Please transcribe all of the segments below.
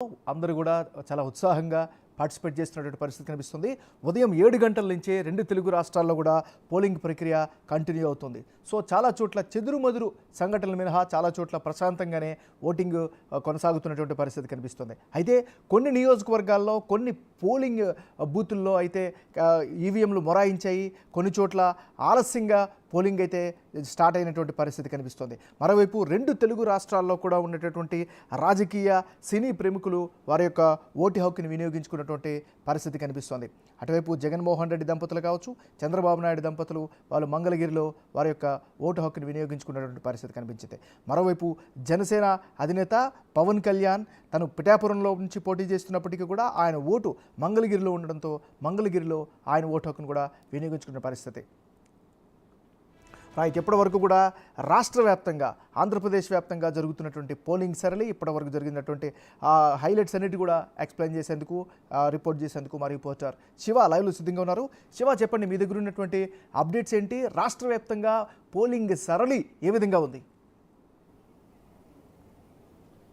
అందరూ కూడా చాలా ఉత్సాహంగా పార్టిసిపేట్ చేస్తున్నటువంటి పరిస్థితి కనిపిస్తుంది. ఉదయం 7 గంటల నుంచే 2 తెలుగు రాష్ట్రాల్లో కూడా పోలింగ్ ప్రక్రియ కంటిన్యూ అవుతుంది. సో చాలా చోట్ల చెదురుమదురు సంఘటనలు మినహా చాలా చోట్ల ప్రశాంతంగానే ఓటింగ్ కొనసాగుతున్నటువంటి పరిస్థితి కనిపిస్తుంది. అయితే కొన్ని నియోజకవర్గాల్లో కొన్ని పోలింగ్ బూతుల్లో అయితే ఈవీఎంలు మొరాయించాయి. కొన్ని చోట్ల ఆలస్యంగా పోలింగ్ అయితే స్టార్ట్ అయినటువంటి పరిస్థితి కనిపిస్తుంది. మరోవైపు 2 తెలుగు రాష్ట్రాల్లో కూడా ఉన్నటువంటి రాజకీయ సినీ ప్రముఖులు వారి యొక్క ఓటు హక్కుని వినియోగించుకున్నటువంటి పరిస్థితి కనిపిస్తుంది. అటువైపు జగన్మోహన్ రెడ్డి దంపతులు కావచ్చు, చంద్రబాబు నాయుడు దంపతులు వాళ్ళు మంగళగిరిలో వారి యొక్క ఓటు హక్కుని వినియోగించుకున్నటువంటి పరిస్థితి కనిపించింది. మరోవైపు జనసేన అధినేత పవన్ కళ్యాణ్ తను పిఠాపురంలో నుంచి పోటీ చేస్తున్నప్పటికీ కూడా ఆయన ఓటు మంగళగిరిలో ఉండడంతో మంగళగిరిలో ఆయన ఓటు హక్కును కూడా వినియోగించుకున్న పరిస్థితి. రైట్, ఇప్పటివరకు కూడా రాష్ట్ర వ్యాప్తంగా ఆంధ్రప్రదేశ్ వ్యాప్తంగా జరుగుతున్నటువంటి పోలింగ్ సరళి ఇప్పటివరకు జరిగినటువంటి హైలైట్స్ అన్నిటి కూడా ఎక్స్ప్లెయిన్ చేసేందుకు రిపోర్ట్ చేసేందుకు మా రిపోర్టర్ శివ లైవ్లో సిద్ధంగా ఉన్నారు. శివ, చెప్పండి, మీ దగ్గర ఉన్నటువంటి అప్డేట్స్ ఏంటి? రాష్ట్ర వ్యాప్తంగా పోలింగ్ సరళి ఏ విధంగా ఉంది?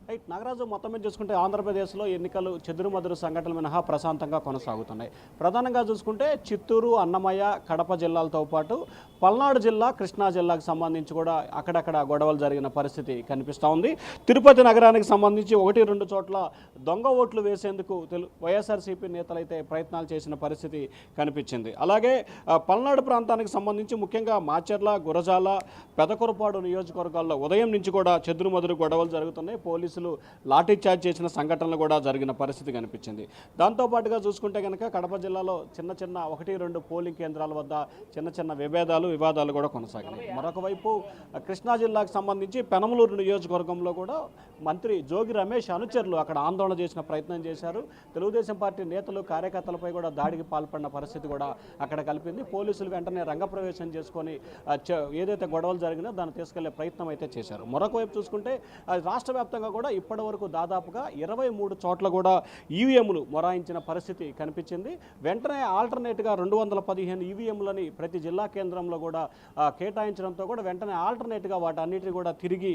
రైట్, నాగరాజు, మొత్తం మీద చూసుకుంటే ఆంధ్రప్రదేశ్లో ఎన్నికలు చెదురుమదురు సంఘటనలు మినహా ప్రశాంతంగా కొనసాగుతున్నాయి. ప్రధానంగా చూసుకుంటే చిత్తూరు, అన్నమయ్య, కడప జిల్లాలతో పాటు పల్నాడు జిల్లా, కృష్ణా జిల్లాకు సంబంధించి కూడా అక్కడక్కడ గొడవలు జరిగిన పరిస్థితి కనిపిస్తూ ఉంది. తిరుపతి నగరానికి సంబంధించి 1-2 చోట్ల దొంగ ఓట్లు వేసేందుకు వైఎస్ఆర్సీపీ నేతలైతే ప్రయత్నాలు చేసిన పరిస్థితి కనిపించింది. అలాగే పల్నాడు ప్రాంతానికి సంబంధించి ముఖ్యంగా మాచర్ల, గురజాల, పెదకురపాడు నియోజకవర్గాల్లో ఉదయం నుంచి కూడా చెదురుమదురు గొడవలు జరుగుతున్నాయి. పోలీసులు లాఠీ చార్జ్ చేసిన సంఘటనలు కూడా జరిగిన పరిస్థితి కనిపించింది. దాంతోపాటుగా చూసుకుంటే కనుక కడప జిల్లాలో చిన్న 1-2 పోలింగ్ కేంద్రాల వద్ద చిన్న వివాదాలు కూడా కొనసాగినాయి. మరొక వైపు కృష్ణా జిల్లాకు సంబంధించి పెనమలూరు నియోజకవర్గంలో కూడా మంత్రి జోగి రమేష్ అనుచరులు అక్కడ ఆందోళన చేసిన ప్రయత్నం చేశారు. తెలుగుదేశం పార్టీ నేతలు, కార్యకర్తలపై కూడా దాడికి పాల్పడిన పరిస్థితి కూడా అక్కడ కలిపింది. పోలీసులు వెంటనే రంగప్రవేశం చేసుకొని ఏదైతే గొడవలు జరిగినా దాన్ని తీసుకెళ్లే ప్రయత్నం అయితే చేశారు. మరొక వైపు చూసుకుంటే రాష్ట్ర వ్యాప్తంగా కూడా ఇప్పటి వరకు దాదాపుగా 23 చోట్ల కూడా ఈవీఎంలు మొరాయించిన పరిస్థితి కనిపించింది. వెంటనే ఆల్టర్నేట్గా 215 ఈవీఎంలని ప్రతి జిల్లా కేంద్రంలో కూడా కేటాయించడంతో కూడా వెంటనే ఆల్టర్నేట్గా వాటన్నిటిని కూడా తిరిగి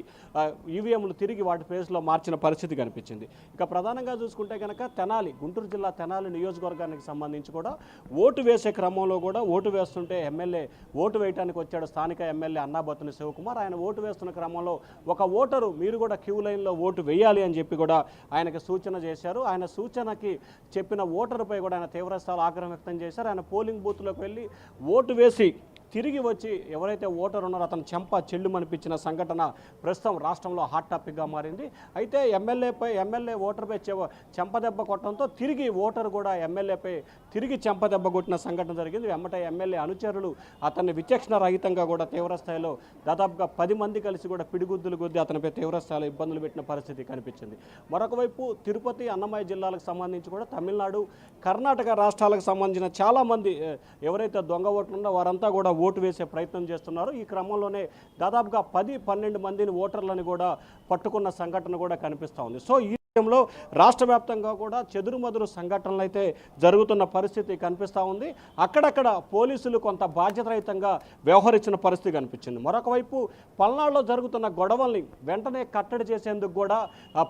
ఈవీఎంలు తిరిగి వాటి ప్లేస్లో మార్చిన పరిస్థితి కనిపించింది. ఇక ప్రధానంగా చూసుకుంటే కనుక తెనాలి, గుంటూరు జిల్లా తెనాలి నియోజకవర్గానికి సంబంధించి కూడా ఓటు వేసే క్రమంలో కూడా ఓటు వేస్తుంటే ఎమ్మెల్యే ఓటు వేయడానికి వచ్చాడు స్థానిక ఎమ్మెల్యే అన్నాబత్తుని శివకుమార్. ఆయన ఓటు వేస్తున్న క్రమంలో ఒక ఓటరు మీరు కూడా క్యూ లైన్లో ఓటు వేయాలి అని చెప్పి కూడా ఆయనకు సూచన చేశారు. ఆయన సూచనకి చెప్పిన ఓటరుపై కూడా ఆయన తీవ్రస్థాయిలో ఆగ్రహం వ్యక్తం చేశారు. ఆయన పోలింగ్ బూత్లోకి వెళ్ళి ఓటు వేసి తిరిగి వచ్చి ఎవరైతే ఓటర్ ఉన్నారో అతను చెంప చెల్లుమనిపించిన సంఘటన ప్రస్తుతం రాష్ట్రంలో హాట్ టాపిక్గా మారింది. అయితే ఎమ్మెల్యే ఓటర్పై చెంపదెబ్బ కొట్టడంతో తిరిగి ఓటర్ కూడా ఎమ్మెల్యేపై తిరిగి చెంపదెబ్బ కొట్టిన సంఘటన జరిగింది. వెంబటే ఎమ్మెల్యే అనుచరులు అతన్ని విచక్షణ రహితంగా కూడా తీవ్రస్థాయిలో దాదాపుగా 10 మంది కలిసి కూడా పిడిగుద్దులు గుద్ది అతనిపై తీవ్రస్థాయిలో ఇబ్బందులు పెట్టిన పరిస్థితి కనిపించింది. మరొక వైపు తిరుపతి, అన్నమయ్య జిల్లాలకు సంబంధించి కూడా తమిళనాడు, కర్ణాటక రాష్ట్రాలకు సంబంధించిన చాలామంది ఎవరైతే దొంగ ఓట్లు ఉన్నారో వారంతా కూడా ఓటు వేసే ప్రయత్నలు చేస్తున్నారు. ఈ క్రమంలోనే దాదాపుగా 10-12 మందిని ఓటర్లను కూడా పట్టుకున్న సంఘటన కూడా కనిపిస్తూ ఉంది. సో ఈ విషయంలో రాష్ట్ర వ్యాప్తంగా కూడా చెదురుమదురు సంఘటనలు అయితే జరుగుతున్న పరిస్థితి కనిపిస్తూ ఉంది. అక్కడక్కడ పోలీసులు కొంత బాధ్యతారహితంగా వ్యవహరించిన పరిస్థితి కనిపించింది. మరొక వైపు పల్నాడులో జరుగుతున్న గొడవల్ని వెంటనే కట్టడి చేసేందుకు కూడా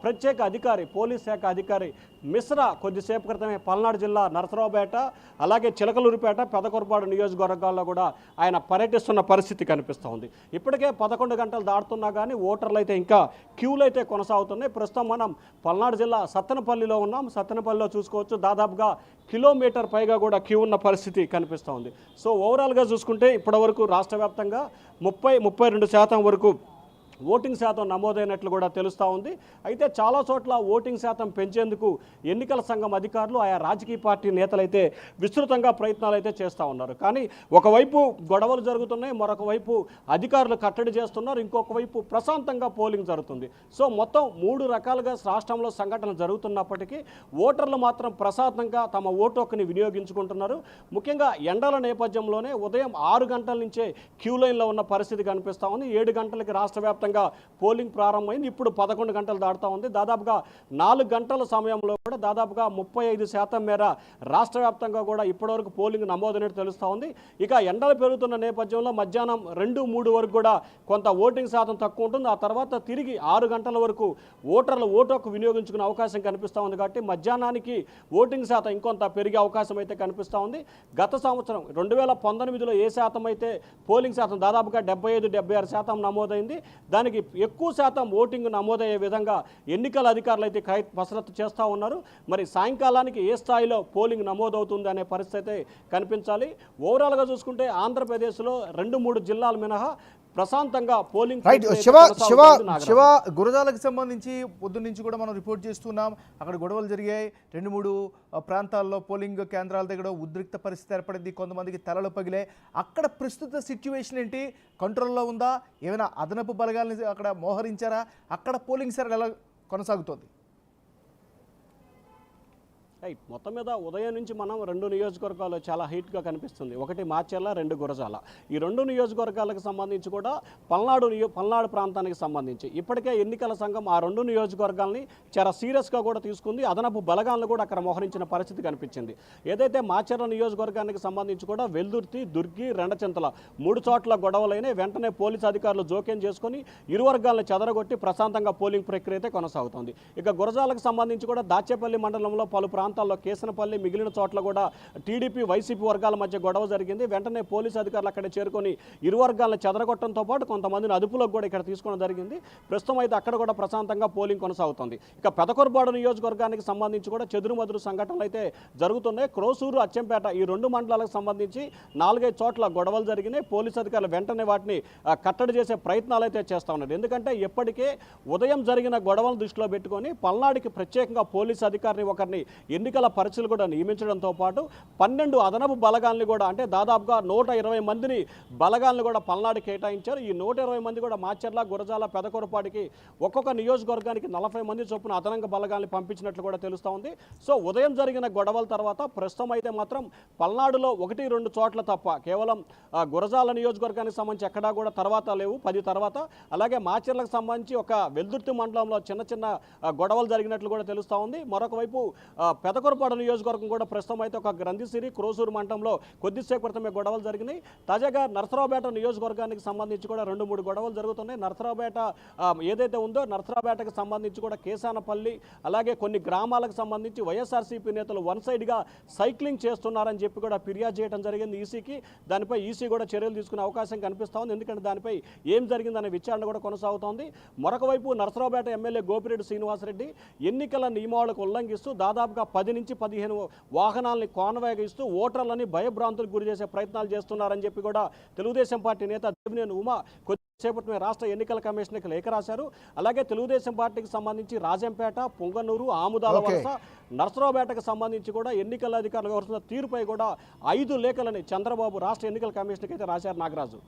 ప్రత్యేక అధికారి, పోలీస్ శాఖ అధికారి మిశ్రా కొద్దిసేపు క్రితమే పల్నాడు జిల్లా నరసరావుపేట, అలాగే చిలకలూరిపేట, పెదకురపాడు నియోజకవర్గాల్లో కూడా ఆయన పర్యటిస్తున్న పరిస్థితి కనిపిస్తూ ఉంది. ఇప్పటికే 11 గంటలు దాటుతున్నా కానీ ఓటర్లు అయితే ఇంకా క్యూలు అయితే కొనసాగుతున్నాయి. ప్రస్తుతం మనం పల్నాడు జిల్లా సత్తెనపల్లిలో ఉన్నాం. సత్తెనపల్లిలో చూసుకోవచ్చు, దాదాపుగా కిలోమీటర్ పైగా కూడా క్యూ ఉన్న పరిస్థితి కనిపిస్తూ ఉంది. సో ఓవరాల్గా చూసుకుంటే ఇప్పటివరకు రాష్ట్ర వ్యాప్తంగా 30-32% వరకు ఓటింగ్ శాతం నమోదైనట్లు కూడా తెలుస్తూ ఉంది. అయితే చాలా చోట్ల ఓటింగ్ శాతం పెంచేందుకు ఎన్నికల సంఘం అధికారులు, ఆయా రాజకీయ పార్టీ నేతలైతే విస్తృతంగా ప్రయత్నాలు అయితే చేస్తూ ఉన్నారు. కానీ ఒకవైపు గొడవలు జరుగుతున్నాయి, మరొక వైపు అధికారులు కట్టడి చేస్తున్నారు, ఇంకొక వైపు ప్రశాంతంగా పోలింగ్ జరుగుతుంది. సో మొత్తం 3 రకాలుగా రాష్ట్రంలో సంఘటనలు జరుగుతున్నప్పటికీ ఓటర్లు మాత్రం ప్రశాంతంగా తమ ఓటు హక్కుని వినియోగించుకుంటున్నారు. ముఖ్యంగా ఎండల నేపథ్యంలోనే ఉదయం 6 గంటల నుంచే క్యూ లైన్లో ఉన్న పరిస్థితి కనిపిస్తూ ఉంది. 7 గంటలకి రాష్ట్ర వ్యాప్తంగా వ్యాప్తంగా పోలింగ్ ప్రారంభమైంది. ఇప్పుడు 11 గంటలు దాటుతూ ఉంది. దాదాపుగా 4 గంటల సమయంలో కూడా దాదాపుగా 35% మేర రాష్ట్ర వ్యాప్తంగా కూడా ఇప్పటివరకు పోలింగ్ నమోదైనట్టు తెలుస్తూ ఉంది. ఇక ఎండలు పెరుగుతున్న నేపథ్యంలో మధ్యాహ్నం 2-3 వరకు కూడా కొంత ఓటింగ్ శాతం తక్కువ ఉంటుంది. ఆ తర్వాత తిరిగి 6 గంటల వరకు ఓటర్లు ఓటు హక్కు వినియోగించుకునే అవకాశం కనిపిస్తూ ఉంది. కాబట్టి మధ్యాహ్నానికి ఓటింగ్ శాతం ఇంకొంత పెరిగే అవకాశం అయితే కనిపిస్తూ ఉంది. గత సంవత్సరం 2019లో ఏ శాతం అయితే పోలింగ్ శాతం దాదాపుగా 75-76% నమోదైంది. దానికి ఎక్కువ శాతం ఓటింగ్ నమోదయ్యే విధంగా ఎన్నికల అధికారులు అయితే కసరత్తు చేస్తూ ఉన్నారు. మరి సాయంకాలానికి ఏ స్థాయిలో పోలింగ్ నమోదవుతుంది అనే పరిస్థితి కనిపించాలి. ఓవరాల్గా చూసుకుంటే ఆంధ్రప్రదేశ్లో 2-3 జిల్లాలు మినహా ప్రశాంతంగా పోలింగ్ శివ గురజాలకు సంబంధించి పొద్దున్న నుంచి కూడా మనం రిపోర్ట్ చేస్తున్నాం. అక్కడ గొడవలు జరిగాయి. 2-3 ప్రాంతాల్లో పోలింగ్ కేంద్రాల దగ్గర ఉద్రిక్త పరిస్థితి ఏర్పడింది. కొంతమందికి తలలు పగిలాయి. అక్కడ ప్రస్తుత సిచ్యువేషన్ ఏంటి? కంట్రోల్లో ఉందా? ఏమైనా అదనపు బలగాల్ని అక్కడ మోహరించారా? అక్కడ పోలింగ్ సరళి ఎలా కొనసాగుతోంది? రైట్, మొత్తం మీద ఉదయం నుంచి మనం 2 నియోజకవర్గాలు చాలా హీట్గా కనిపిస్తుంది. ఒకటి మాచర్ల, 2 గురజాల. ఈ 2 నియోజకవర్గాలకు సంబంధించి కూడా పల్నాడు ప్రాంతానికి సంబంధించి ఇప్పటికే ఎన్నికల సంఘం ఆ 2 నియోజకవర్గాల్ని చాలా సీరియస్గా కూడా తీసుకుంది. అదనపు బలగాలను కూడా అక్కడ మోహరించిన పరిస్థితి కనిపించింది. ఏదైతే మాచర్ల నియోజకవర్గానికి సంబంధించి కూడా వెల్దుర్తి, దుర్గి, రెండచింతల 3 చోట్ల గొడవలైన వెంటనే పోలీసు అధికారులు జోక్యం చేసుకుని ఇరు వర్గాలను చెదరగొట్టి ప్రశాంతంగా పోలింగ్ ప్రక్రియ అయితే కొనసాగుతుంది. ఇక గురజాలకు సంబంధించి కూడా దాచేపల్లి మండలంలో పలు ప్రాంతాల్లో కేసనపల్లి మిగిలిన చోట్ల కూడా టీడీపీ వైసీపీ వర్గాల మధ్య గొడవ జరిగింది. వెంటనే పోలీసు అధికారులు అక్కడ చేరుకొని ఇరు వర్గాలను చెదరగొట్టడంతో పాటు కొంతమందిని అదుపులోకి కూడా ఇక్కడ తీసుకోవడం జరిగింది. ప్రస్తుతం అయితే అక్కడ కూడా ప్రశాంతంగా పోలింగ్ కొనసాగుతుంది. ఇక పెదకొరపాడు నియోజకవర్గానికి సంబంధించి కూడా చెదురుమదురు సంఘటనలు అయితే జరుగుతున్నాయి. క్రోసూరు, అచ్చంపేట ఈ 2 మండలాలకు సంబంధించి 4-5 చోట్ల గొడవలు జరిగినాయి. పోలీసు అధికారులు వెంటనే వాటిని కట్టడి చేసే ప్రయత్నాలు అయితే చేస్తూ ఉన్నారు. ఎందుకంటే ఇప్పటికే ఉదయం జరిగిన గొడవలను దృష్టిలో పెట్టుకొని పల్నాడుకి ప్రత్యేకంగా పోలీసు అధికారిని ఒకరిని ఎన్నికల పరిచయలు కూడా నియమించడంతో పాటు 12 అదనపు బలగాల్ని కూడా అంటే దాదాపుగా 120 మందిని బలగాల్ని కూడా పల్నాడు కేటాయించారు. ఈ 120 మంది కూడా మాచర్ల, గురజాల, పెదకొరపాటికి ఒక్కొక్క నియోజకవర్గానికి 40 మంది చొప్పున అదనంగా బలగాల్ని పంపించినట్లు కూడా తెలుస్తూ ఉంది. సో ఉదయం జరిగిన గొడవల తర్వాత ప్రస్తుతం అయితే మాత్రం పల్నాడులో 1-2 చోట్ల తప్ప కేవలం గురజాల నియోజకవర్గానికి సంబంధించి ఎక్కడా కూడా తర్వాత లేవు, 10 తర్వాత. అలాగే మాచర్లకు సంబంధించి ఒక వెల్దుర్తి మండలంలో చిన్న చిన్న గొడవలు జరిగినట్లు కూడా తెలుస్తూ ఉంది. మరొక వైపు పెదకొరపాడు నియోజకవర్గం కూడా ప్రస్తుతం అయితే ఒక గ్రంథిసిరి, క్రోసూరు మండలంలో కొద్దిసేపు క్రితమే గొడవలు జరిగినాయి. తాజాగా నరసరావుపేట నియోజకవర్గానికి సంబంధించి కూడా 2-3 గొడవలు జరుగుతున్నాయి. నరసరావుపేట ఏదైతే ఉందో నరసరావుపేటకు సంబంధించి కూడా కేసానపల్లి అలాగే కొన్ని గ్రామాలకు సంబంధించి వైఎస్ఆర్సీపీ నేతలు వన్ సైడ్గా సైక్లింగ్ చేస్తున్నారని చెప్పి కూడా ఫిర్యాదు చేయడం జరిగింది ఈసీకి. దానిపై ఈసీ కూడా చర్యలు తీసుకునే అవకాశం కనిపిస్తూ ఉంది. ఎందుకంటే దానిపై ఏం జరిగిందనే విచారణ కూడా కొనసాగుతోంది. మరొక వైపు నరసరావుపేట ఎమ్మెల్యే గోపిరెడ్డి శ్రీనివాసరెడ్డి ఎన్నికల నియమావళికి ఉల్లంఘిస్తూ దాదాపుగా 10-15 వాహనాలని కాన్వాయిస్తూ ఓటర్లని భయభ్రాంతులకు గురి చేసే ప్రయత్నాలు చేస్తున్నారని చెప్పి కూడా తెలుగుదేశం పార్టీ నేత దేవినేని ఉమా కొద్దిసేపటి రాష్ట్ర ఎన్నికల కమిషన్కి లేఖ రాశారు. అలాగే తెలుగుదేశం పార్టీకి సంబంధించి రాజంపేట, పొంగనూరు, ఆముదాల వలస, నరసరావుపేటకు సంబంధించి కూడా ఎన్నికల అధికారులు వ్యవహరిస్తున్న తీరుపై కూడా 5 లేఖలని చంద్రబాబు రాష్ట్ర ఎన్నికల కమిషన్కి అయితే రాశారు. నాగరాజు.